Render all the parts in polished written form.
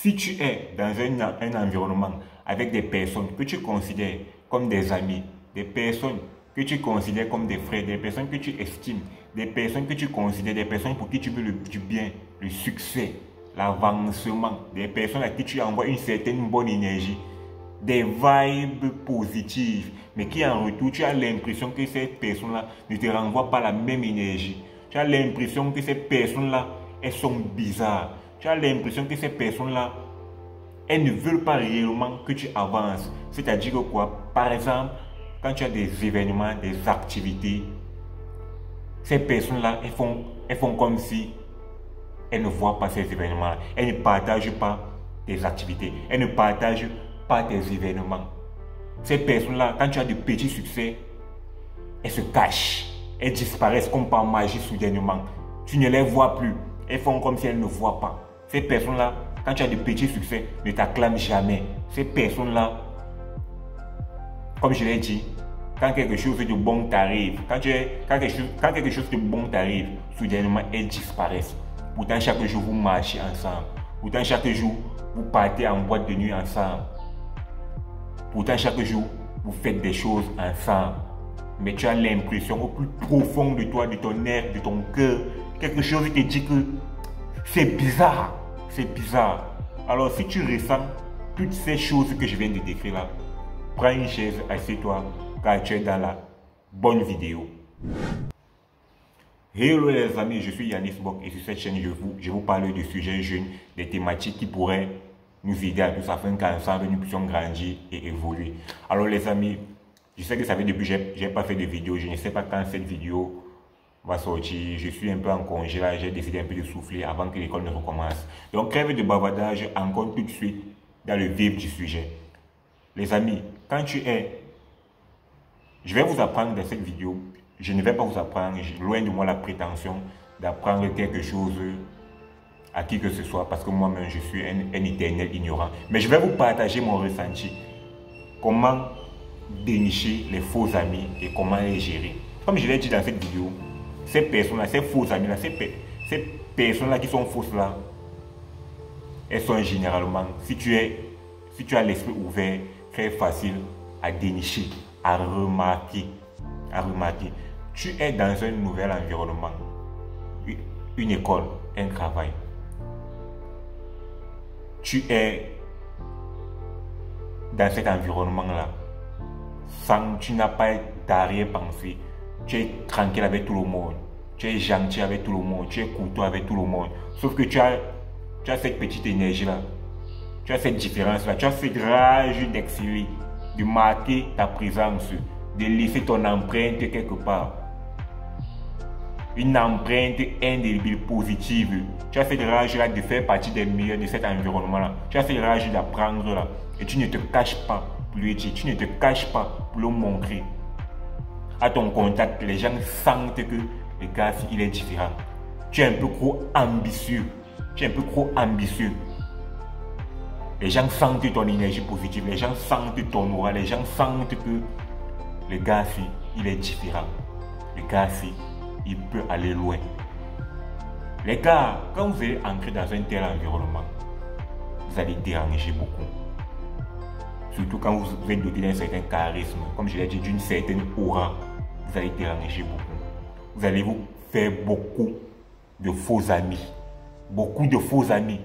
Si tu es dans un environnement avec des personnes que tu considères comme des amis, des personnes que tu considères comme des frères, des personnes que tu estimes, des personnes que tu considères, des personnes pour qui tu veux du bien, le succès, l'avancement, des personnes à qui tu envoies une certaine bonne énergie, des vibes positives, mais qui en retour, tu as l'impression que ces personnes-là ne te renvoient pas la même énergie. Tu as l'impression que ces personnes-là, elles sont bizarres. Tu as l'impression que ces personnes-là, elles ne veulent pas réellement que tu avances. C'est-à-dire quoi? Par exemple, quand tu as des événements, des activités, ces personnes-là, elles font comme si elles ne voient pas ces événements-là. Elles ne partagent pas tes activités. Elles ne partagent pas tes événements. Ces personnes-là, quand tu as de petits succès, elles se cachent. Elles disparaissent comme par magie soudainement. Tu ne les vois plus. Elles font comme si elles ne voient pas. Ces personnes-là, quand tu as de petits succès, ne t'acclament jamais. Ces personnes-là, comme je l'ai dit, quand quelque chose de bon t'arrive, quand quelque chose de bon t'arrive, soudainement, elles disparaissent. Pourtant, chaque jour, vous marchez ensemble. Pourtant, chaque jour, vous partez en boîte de nuit ensemble. Pourtant, chaque jour, vous faites des choses ensemble. Mais tu as l'impression au plus profond de toi, de ton être, de ton cœur, quelque chose te dit que c'est bizarre. C'est bizarre. Alors, si tu ressens toutes ces choses que je viens de décrire là, prends une chaise, assieds-toi, car tu es dans la bonne vidéo. Hello les amis, je suis Yanis Bok et sur cette chaîne, je vous parle de sujets jeunes, des thématiques qui pourraient nous aider à tous afin qu'ensemble nous puissions grandir et évoluer. Alors les amis, je sais que ça fait depuis que je n'ai pas fait de vidéo, je ne sais pas quand cette vidéo va sortir, je suis un peu en congé là, j'ai décidé un peu de souffler avant que l'école ne recommence. Donc trêve de bavardage, encore tout de suite dans le vif du sujet. Les amis, quand tu es... Je vais vous apprendre dans cette vidéo, je ne vais pas vous apprendre, loin de moi la prétention d'apprendre quelque chose à qui que ce soit, parce que moi-même je suis un éternel ignorant. Mais je vais vous partager mon ressenti. Comment dénicher les faux amis et comment les gérer. Comme je l'ai dit dans cette vidéo, ces personnes-là, ces faux amis-là, ces personnes-là qui sont fausses là, elles sont généralement, si tu as l'esprit ouvert, très facile à dénicher, à remarquer. Tu es dans un nouvel environnement, une école, un travail. Tu es dans cet environnement-là, tu n'as pas d'arrière-pensée. Tu es tranquille avec tout le monde. Tu es gentil avec tout le monde. Tu es courtois avec tout le monde. Sauf que tu as cette petite énergie-là. Tu as cette différence-là. Tu as cette rage d'exceller, de marquer ta présence, de laisser ton empreinte quelque part. Une empreinte indélébile, positive. Tu as cette rage-là de faire partie des meilleurs de cet environnement-là. Tu as cette rage d'apprendre là. Et tu ne te caches pas pour le dire. Tu ne te caches pas pour le montrer. À ton contact, les gens sentent que le gars, il est différent. Tu es un peu trop ambitieux. Les gens sentent ton énergie positive. Les gens sentent ton aura. Les gens sentent que le gars, il est différent. Le gars, il peut aller loin. Les gars, quand vous allez entrer dans un tel environnement, vous allez déranger beaucoup. Surtout quand vous êtes doté d'un certain charisme, comme je l'ai dit, d'une certaine aura, vous allez déranger beaucoup. Vous allez vous faire beaucoup de faux amis. Beaucoup de faux amis.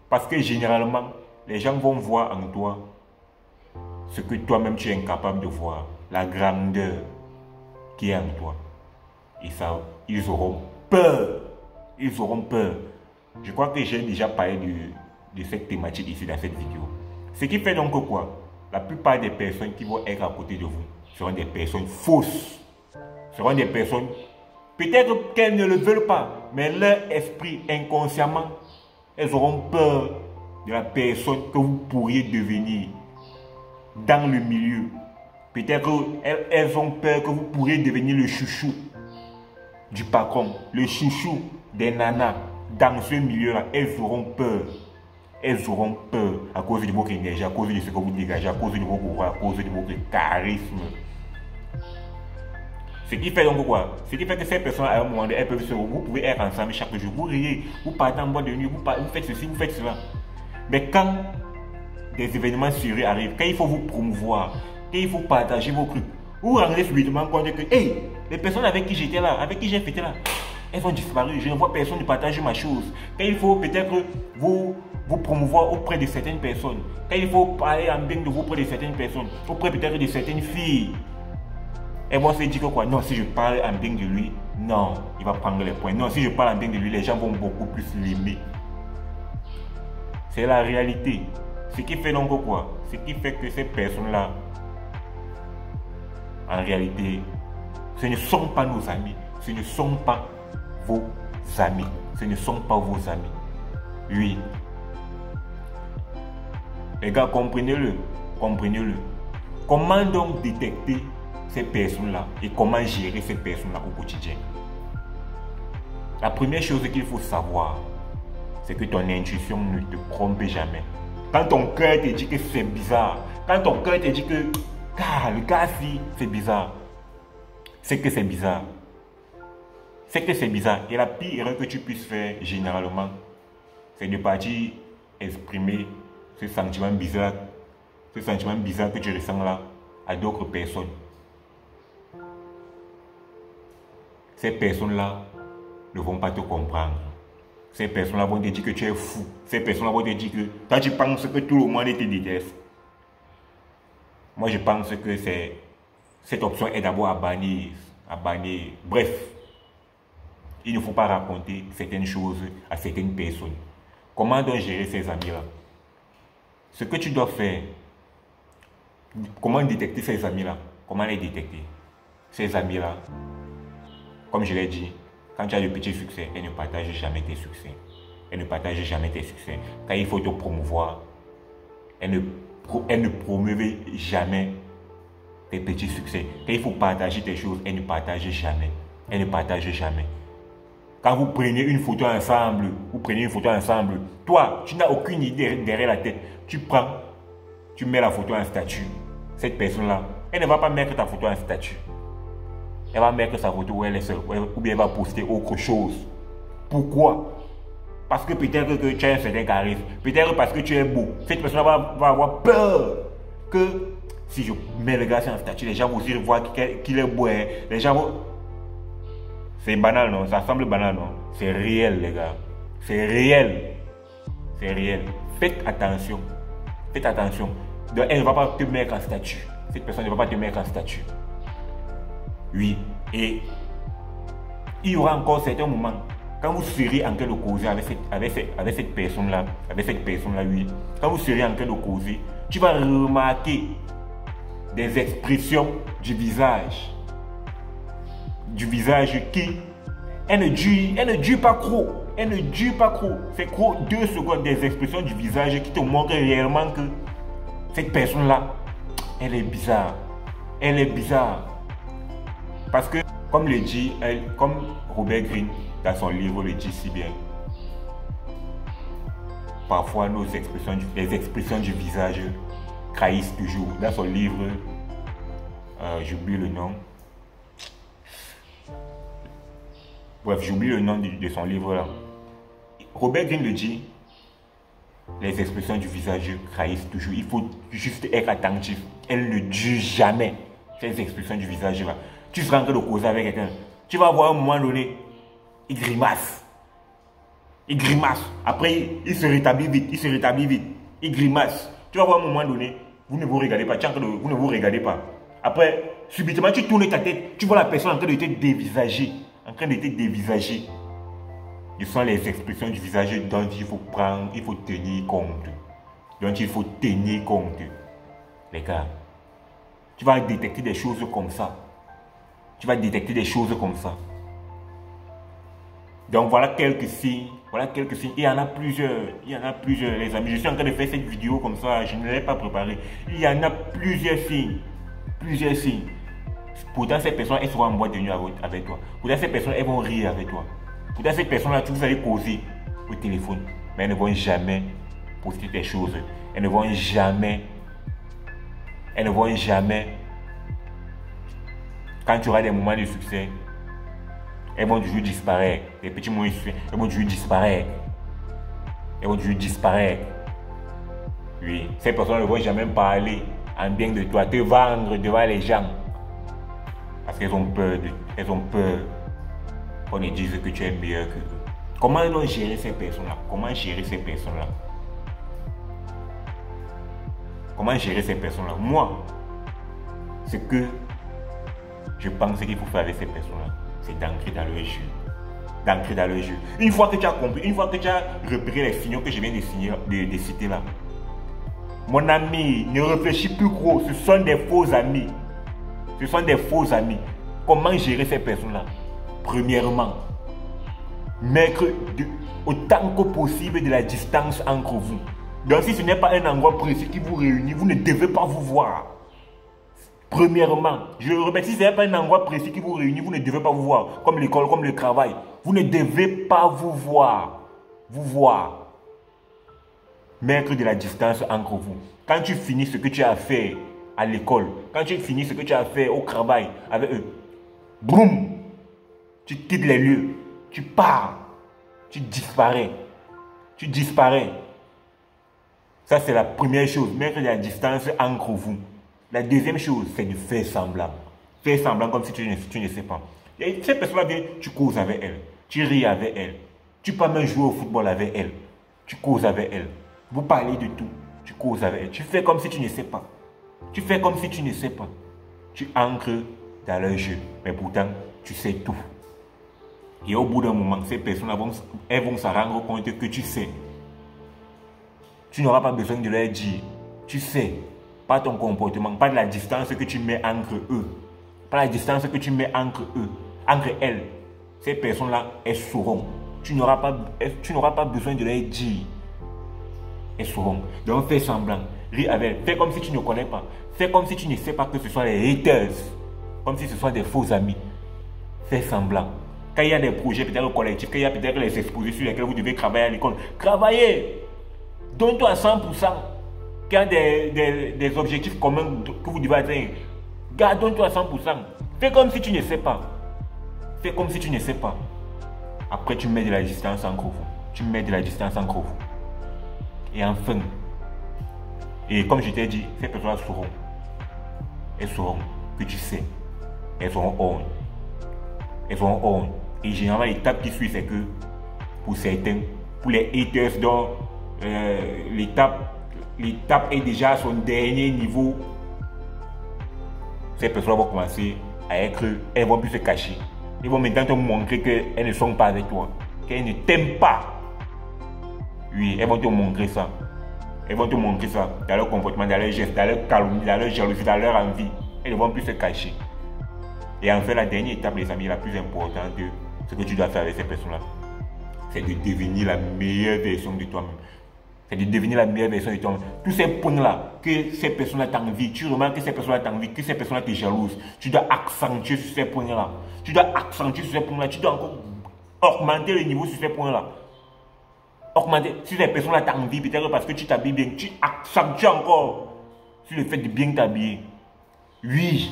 Parce que généralement, les gens vont voir en toi ce que toi-même tu es incapable de voir. La grandeur qui est en toi. Et ça, ils auront peur. Ils auront peur. Je crois que j'ai déjà parlé de cette thématique ici dans cette vidéo. Ce qui fait donc quoi? La plupart des personnes qui vont être à côté de vous seront des personnes fausses. Seront des personnes, peut-être qu'elles ne le veulent pas, mais leur esprit inconsciemment, elles auront peur de la personne que vous pourriez devenir dans le milieu. Peut-être qu'elles ont peur que vous pourriez devenir le chouchou du patron, le chouchou des nanas dans ce milieu-là. Elles auront peur. Elles auront peur à cause de votre énergie, à cause de ce que vous dégagez, à cause de vos pouvoirs, à cause de votre charisme. Ce qui fait donc quoi? Ce qui fait que ces personnes, à un moment donné, elles peuvent se... Vous pouvez être ensemble chaque jour, vous riez, vous partez en boîte de nuit, vous faites ceci, vous faites cela. Mais quand des événements sérieux arrivent, quand il faut vous promouvoir, quand il faut partager vos trucs, vous vous rendez subitement compte que, hey, les personnes avec qui j'étais là, avec qui j'ai fêté là, elles ont disparu, je ne vois personne ne partage ma chose. Quand il faut peut-être vous promouvoir auprès de certaines personnes, quand il faut parler en bien de vous auprès de certaines personnes, auprès peut-être de certaines filles, et moi, c'est dit que quoi? Non, si je parle en bien de lui, non, il va prendre les points. Non, si je parle en bien de lui, les gens vont beaucoup plus l'aimer. C'est la réalité. Ce qui fait donc quoi? Ce qui fait que ces personnes-là, en réalité, ce ne sont pas nos amis. Ce ne sont pas vos amis. Ce ne sont pas vos amis. Oui. Les gars, comprenez-le. Comprenez-le. Comment donc détecter ces personnes-là et comment gérer ces personnes-là au quotidien? La première chose qu'il faut savoir, c'est que ton intuition ne te trompe jamais. Quand ton cœur te dit que c'est bizarre, quand ton cœur te dit que le gars-ci, c'est bizarre, c'est que c'est bizarre. C'est que c'est bizarre. Et la pire erreur que tu puisses faire, généralement, c'est de partir exprimer ce sentiment bizarre que tu ressens là à d'autres personnes. Ces personnes-là ne vont pas te comprendre. Ces personnes-là vont te dire que tu es fou. Ces personnes-là vont te dire que toi tu penses que tout le monde te déteste. Moi je pense que cette option est d'abord à bannir. Bref, il ne faut pas raconter certaines choses à certaines personnes. Comment donc gérer ces amis-là? Ce que tu dois faire, comment détecter ces amis-là? Comment les détecter? Ces amis-là, comme je l'ai dit, quand tu as de petits succès, elles ne partagent jamais tes succès. Elles ne partagent jamais tes succès. Quand il faut te promouvoir, elles ne promeuvent jamais tes petits succès. Quand il faut partager tes choses, elles ne partagent jamais. Elles ne partagent jamais. Quand vous prenez une photo ensemble, toi, tu n'as aucune idée derrière la tête. Tu prends, tu mets la photo en statut. Cette personne-là, elle ne va pas mettre ta photo en statut. Elle va mettre sa photo où elle est seule, ou bien elle va poster autre chose. Pourquoi? Parce que peut-être que tu as un certain charisme, peut-être parce que tu es beau. Cette personne va avoir peur que si je mets le gars en statut, les gens vont aussi voir qu'il est beau. Les gens vont... C'est banal, non? Ça semble banal, non? C'est réel, les gars. C'est réel. C'est réel. Faites attention. Faites attention. Donc, elle ne va pas te mettre en statut. Cette personne ne va pas te mettre en statut. Oui, et il y aura encore certains moments, quand vous serez en train de causer avec cette personne-là, oui, quand vous serez en train de causer, tu vas remarquer des expressions du visage qui, elle ne dure pas trop, c'est trop 2 secondes, des expressions du visage qui te montrent réellement que cette personne-là, elle est bizarre, Parce que, comme Robert Greene, dans son livre, le dit si bien, parfois les expressions du visage trahissent toujours. Dans son livre, j'oublie le nom. Bref, j'oublie le nom de son livre là. Robert Greene le dit, les expressions du visage trahissent toujours. Il faut juste être attentif. Elles ne durent jamais, ces expressions du visage là. Tu seras en train de causer avec quelqu'un. Tu vas voir à un moment donné, il grimace. Après, il se rétablit vite. Il grimace. Tu vas voir à un moment donné, vous ne vous regardez pas. Vous ne vous regardez pas. Après, subitement, tu tournes ta tête. Tu vois la personne en train de te dévisager. Ce sont les expressions du visage dont il faut tenir compte. Les gars, tu vas détecter des choses comme ça. Donc voilà quelques signes. Il y en a plusieurs, les amis. Je suis en train de faire cette vidéo comme ça, je ne l'ai pas préparée. Il y en a plusieurs signes. Pourtant, ces personnes, elles seront en boîte de nuit avec toi. Pourtant, ces personnes, elles vont rire avec toi. Pourtant, ces personnes-là, vous allez causer au téléphone. Mais elles ne vont jamais poster des choses. Elles ne vont jamais. Quand tu auras des moments de succès, elles vont toujours disparaître. Les petits moments de succès, elles vont toujours disparaître. Oui, ces personnes ne vont jamais parler en bien de toi, te vendre devant les gens. Parce qu'elles ont peur, qu'on ne dise que tu es meilleur que eux. Comment donc gérer ces personnes-là? Comment gérer ces personnes-là? Comment gérer ces personnes-là? Moi, ce que je pense qu'il faut faire avec ces personnes-là, c'est d'entrer dans leur jeu. D'entrer dans leur jeu. Une fois que tu as compris, une fois que tu as repéré les signaux que je viens de citer là, mon ami, ne réfléchis plus gros, ce sont des faux amis. Ce sont des faux amis. Comment gérer ces personnes-là? Premièrement, mettre autant que possible de la distance entre vous. Donc si ce n'est pas un endroit précis qui vous réunit, vous ne devez pas vous voir. Premièrement, je le répète, si ce n'est pas un endroit précis qui vous réunit, vous ne devez pas vous voir. Comme l'école, comme le travail. Vous ne devez pas vous voir. Vous voir. Mettre de la distance entre vous. Quand tu finis ce que tu as fait à l'école, quand tu finis ce que tu as fait au travail avec eux, boum, tu quittes les lieux, tu pars, tu disparais. Tu disparais. Ça, c'est la première chose, mettre de la distance entre vous. La deuxième chose, c'est de faire semblant. Faire semblant comme si tu ne sais pas. Et cette personne-là vient, tu causes avec elle, tu ris avec elle, tu peux même jouer au football avec elle, tu causes avec elle. Vous parlez de tout, tu causes avec elle. Tu fais comme si tu ne sais pas. Tu fais comme si tu ne sais pas. Tu ancres dans leur jeu, mais pourtant, tu sais tout. Et au bout d'un moment, ces personnes-là elles vont se rendre compte que tu sais. Tu n'auras pas besoin de leur dire. Tu sais, pas ton comportement, pas de la distance que tu mets entre eux. Pas la distance que tu mets entre eux, entre elles. Ces personnes-là, elles sauront. Tu n'auras pas besoin de leur dire. Elles sauront. Donc fais semblant. Ris avec elles. Fais comme si tu ne connais pas. Fais comme si tu ne sais pas que ce sont les haters. Comme si ce sont des faux amis. Fais semblant. Quand il y a des projets peut-être collectifs, quand il y a peut-être les expositions sur lesquelles vous devez travailler à l'école, travaillez. Donne-toi à 100%. Quand il y a des objectifs communs que vous devez atteindre, donne-toi à 100%. Fais comme si tu ne sais pas. Fais comme si tu ne sais pas. Après, tu mets de la distance entre vous. Tu mets de la distance entre vous. Et enfin, et comme je t'ai dit, ces personnes sauront. Elles sauront que tu sais. Elles auront honte. Elles auront honte. Et généralement, l'étape qui suit, c'est que pour certains, pour les haters dont l'étape est déjà à son dernier niveau, ces personnes vont commencer à être, elles vont plus se cacher. Ils vont maintenant te montrer qu'elles ne sont pas avec toi, qu'elles ne t'aiment pas. Oui, elles vont te montrer ça. Elles vont te montrer ça dans leur comportement, dans leurs gestes, dans leur calomnie, dans leur jalousie, dans leur envie. Elles ne vont plus se cacher. Et enfin, la dernière étape, les amis, la plus importante de ce que tu dois faire avec ces personnes-là, c'est de devenir la meilleure version de toi-même. C'est de devenir la meilleure version de toi-même. Tous ces points-là, que ces personnes-là t'envient, tu remarques que ces personnes-là t'envient, que ces personnes-là te jalousent, tu dois accentuer sur ces points-là. Tu dois accentuer sur ces points-là. Tu dois encore augmenter le niveau sur ces points-là. Augmenter. Si ces personnes-là t'envient, peut-être parce que tu t'habilles bien, tu accentues encore sur le fait de bien t'habiller. Oui.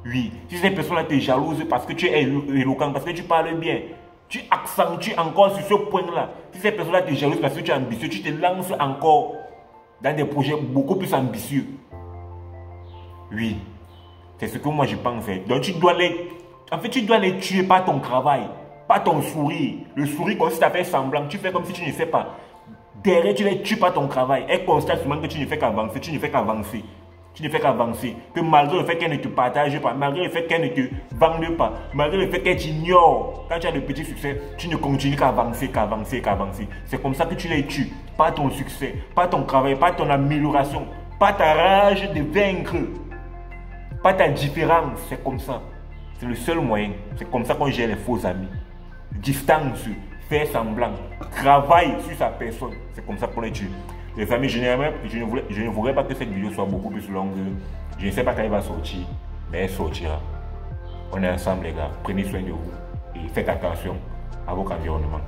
Oui. Si ces personnes-là te jalousent parce que tu es éloquent, parce que tu parles bien, tu accentues encore sur ce point-là. Si ces personnes-là te jalousent parce que tu es ambitieux, tu te lances encore dans des projets beaucoup plus ambitieux. Oui. C'est ce que moi je pense. Donc tu dois tu dois les tuer par ton travail, pas ton sourire. Le sourire consiste à faire semblant. Tu fais comme si tu ne sais pas. Derrière, tu les tues par ton travail. Elle constate seulement que tu ne fais qu'avancer. Tu ne fais qu'avancer. Tu ne fais qu'avancer. Que malgré le fait qu'elle ne te partage pas, malgré le fait qu'elle ne te vende pas, malgré le fait qu'elle t'ignore, quand tu as de petits succès, tu ne continues qu'avancer, qu'avancer, qu'avancer. C'est comme ça que tu les tues. Pas ton succès, pas ton travail, pas ton amélioration, pas ta rage de vaincre, pas ta différence. C'est comme ça. C'est le seul moyen. C'est comme ça qu'on gère les faux amis. Distance, faire semblant, travaille sur sa personne. C'est comme ça qu'on les tue. Les amis, je ne voudrais pas que cette vidéo soit beaucoup plus longue. Je ne sais pas quand elle va sortir, mais elle sortira. On est ensemble les gars. Prenez soin de vous et faites attention à votre environnement.